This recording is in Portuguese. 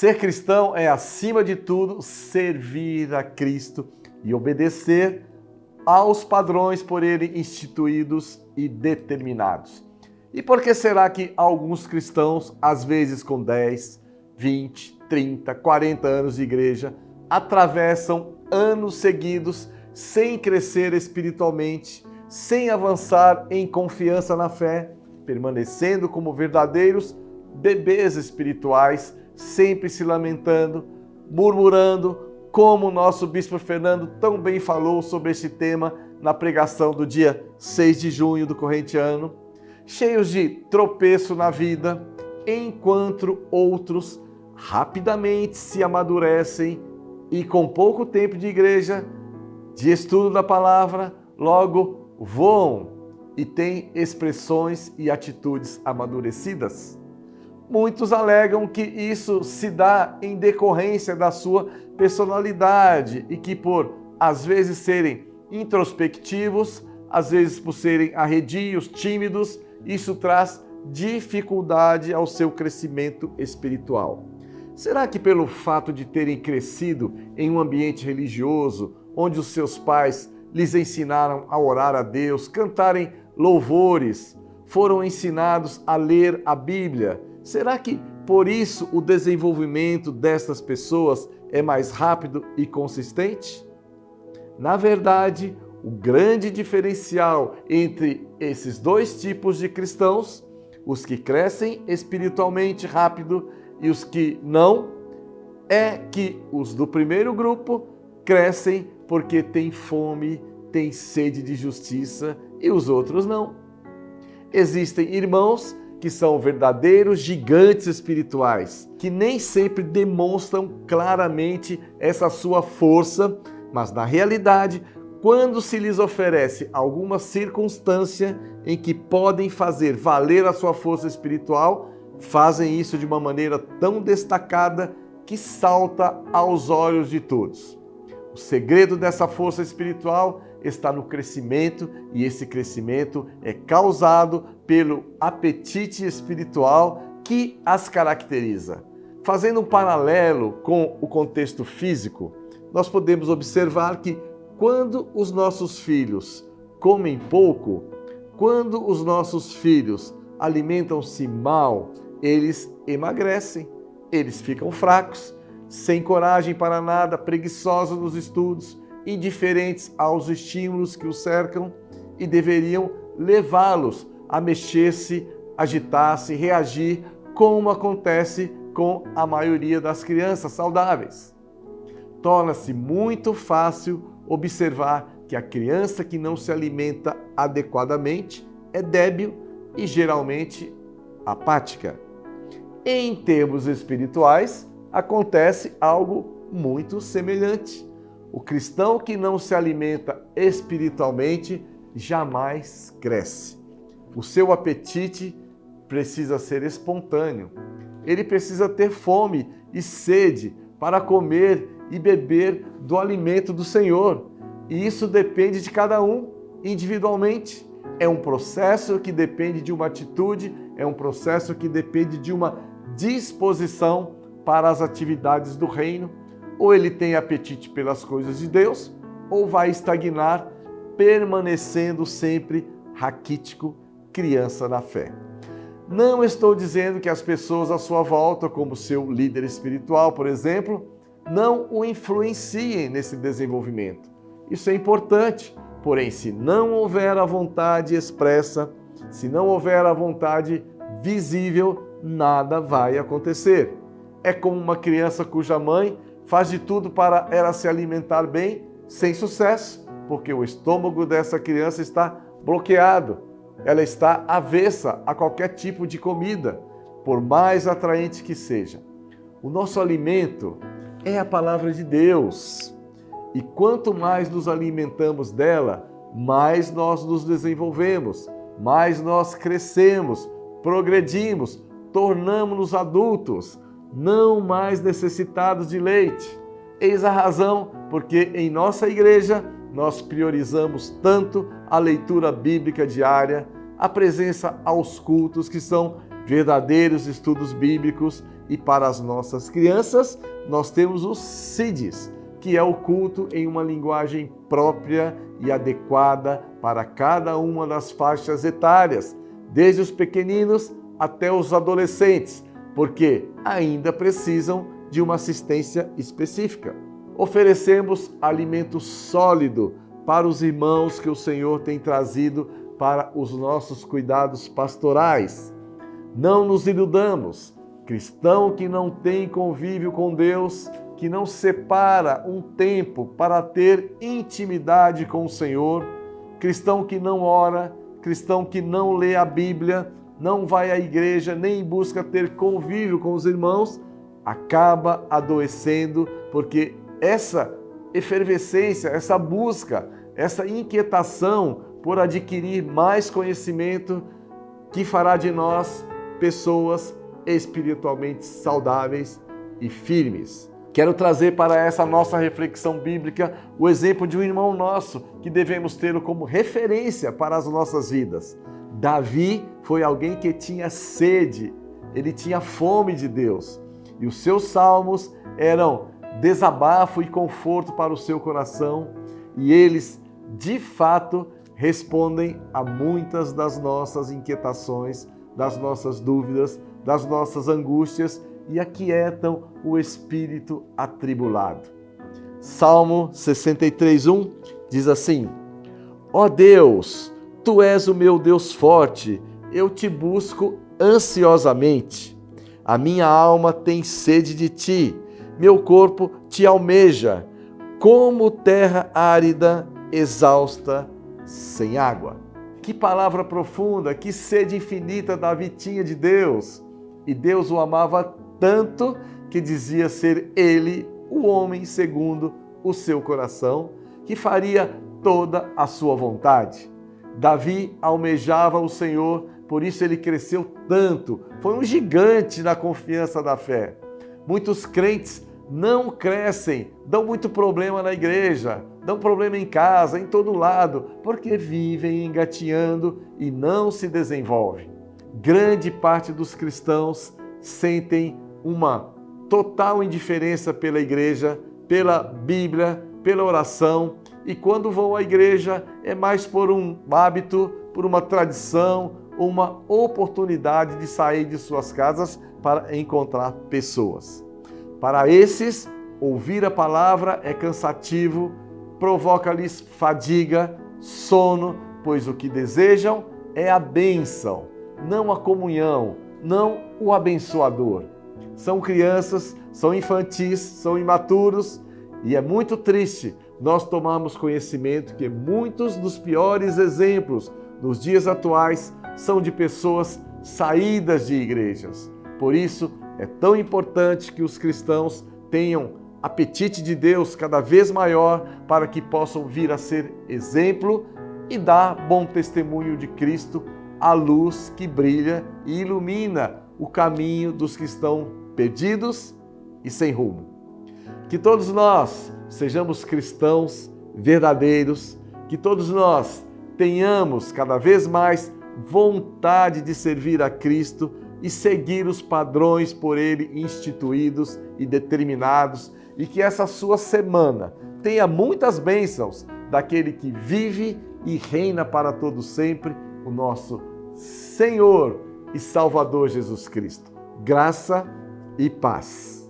Ser cristão é, acima de tudo, servir a Cristo e obedecer aos padrões por ele instituídos e determinados. E por que será que alguns cristãos, às vezes com 10, 20, 30, 40 anos de igreja, atravessam anos seguidos sem crescer espiritualmente, sem avançar em confiança na fé, permanecendo como verdadeiros bebês espirituais, sempre se lamentando, murmurando, como o nosso Bispo Fernando tão bem falou sobre esse tema na pregação do dia 6 de junho do corrente ano, cheios de tropeço na vida, enquanto outros rapidamente se amadurecem e com pouco tempo de igreja, de estudo da palavra, logo voam e têm expressões e atitudes amadurecidas. Muitos alegam que isso se dá em decorrência da sua personalidade e que por, às vezes, serem introspectivos, às vezes por serem arredios, tímidos, isso traz dificuldade ao seu crescimento espiritual. Será que pelo fato de terem crescido em um ambiente religioso, onde os seus pais lhes ensinaram a orar a Deus, cantarem louvores, foram ensinados a ler a Bíblia, será que por isso o desenvolvimento destas pessoas é mais rápido e consistente? Na verdade, o grande diferencial entre esses dois tipos de cristãos, os que crescem espiritualmente rápido e os que não, é que os do primeiro grupo crescem porque têm fome, têm sede de justiça e os outros não. Existem irmãos que são verdadeiros gigantes espirituais, que nem sempre demonstram claramente essa sua força, mas na realidade, quando se lhes oferece alguma circunstância em que podem fazer valer a sua força espiritual, fazem isso de uma maneira tão destacada que salta aos olhos de todos. O segredo dessa força espiritual está no crescimento, e esse crescimento é causado pelo apetite espiritual que as caracteriza. Fazendo um paralelo com o contexto físico, nós podemos observar que quando os nossos filhos comem pouco, quando os nossos filhos alimentam-se mal, eles emagrecem, eles ficam fracos, sem coragem para nada, preguiçosos nos estudos, indiferentes aos estímulos que os cercam e deveriam levá-los a mexer-se, agitar-se, reagir, como acontece com a maioria das crianças saudáveis. Torna-se muito fácil observar que a criança que não se alimenta adequadamente é débil e geralmente apática. Em termos espirituais, acontece algo muito semelhante. O cristão que não se alimenta espiritualmente jamais cresce. O seu apetite precisa ser espontâneo. Ele precisa ter fome e sede para comer e beber do alimento do Senhor. E isso depende de cada um individualmente. É um processo que depende de uma atitude, é um processo que depende de uma disposição para as atividades do reino. Ou ele tem apetite pelas coisas de Deus, ou vai estagnar, permanecendo sempre raquítico, criança na fé. Não estou dizendo que as pessoas à sua volta, como seu líder espiritual, por exemplo, não o influenciem nesse desenvolvimento. Isso é importante, porém, se não houver a vontade expressa, se não houver a vontade visível, nada vai acontecer. É como uma criança cuja mãe faz de tudo para ela se alimentar bem, sem sucesso, porque o estômago dessa criança está bloqueado. Ela está avessa a qualquer tipo de comida, por mais atraente que seja. O nosso alimento é a palavra de Deus. E quanto mais nos alimentamos dela, mais nós nos desenvolvemos, mais nós crescemos, progredimos, tornamos-nos adultos, não mais necessitados de leite. Eis a razão porque em nossa igreja nós priorizamos tanto a leitura bíblica diária, a presença aos cultos, que são verdadeiros estudos bíblicos, E para as nossas crianças, nós temos os CIDs, que é o culto em uma linguagem própria e adequada para cada uma das faixas etárias, desde os pequeninos até os adolescentes, porque ainda precisam de uma assistência específica. Oferecemos alimento sólido para os irmãos que o Senhor tem trazido para os nossos cuidados pastorais. Não nos iludamos. Cristão que não tem convívio com Deus, que não separa um tempo para ter intimidade com o Senhor, cristão que não ora, cristão que não lê a Bíblia, não vai à igreja, nem busca ter convívio com os irmãos, acaba adoecendo, porque essa efervescência, essa busca, essa inquietação por adquirir mais conhecimento, que fará de nós pessoas espiritualmente saudáveis e firmes. Quero trazer para essa nossa reflexão bíblica o exemplo de um irmão nosso que devemos tê-lo como referência para as nossas vidas. Davi foi alguém que tinha sede, ele tinha fome de Deus. E os seus salmos eram desabafo e conforto para o seu coração, e eles, de fato, respondem a muitas das nossas inquietações, das nossas dúvidas, das nossas angústias e aquietam o espírito atribulado. Salmo 63:1 diz assim: Ó Deus, Tu és o meu Deus forte, eu te busco ansiosamente. A minha alma tem sede de Ti, meu corpo Te almeja, como terra árida, exausta, sem água. Que palavra profunda, que sede infinita Davi tinha de Deus. E Deus o amava tanto que dizia ser ele o homem segundo o seu coração, que faria toda a sua vontade. Davi almejava o Senhor, por isso ele cresceu tanto, foi um gigante na confiança da fé. Muitos crentes não crescem, dão muito problema na igreja, dão problema em casa, em todo lado, porque vivem engateando e não se desenvolvem. Grande parte dos cristãos sentem uma total indiferença pela igreja, pela Bíblia, pela oração, e quando vão à igreja é mais por um hábito, por uma tradição, uma oportunidade de sair de suas casas para encontrar pessoas. Para esses, ouvir a palavra é cansativo, provoca-lhes fadiga, sono, pois o que desejam é a bênção, não a comunhão, não o abençoador. São crianças, são infantis, são imaturos, e é muito triste nós tomarmos conhecimento que muitos dos piores exemplos nos dias atuais são de pessoas saídas de igrejas. Por isso, é tão importante que os cristãos tenham apetite de Deus cada vez maior para que possam vir a ser exemplo e dar bom testemunho de Cristo, a luz que brilha e ilumina o caminho dos que estão perdidos e sem rumo. Que todos nós sejamos cristãos verdadeiros, que todos nós tenhamos cada vez mais vontade de servir a Cristo e seguir os padrões por Ele instituídos e determinados, e que essa sua semana tenha muitas bênçãos daquele que vive e reina para todo sempre, o nosso Senhor e Salvador Jesus Cristo. Graça e paz.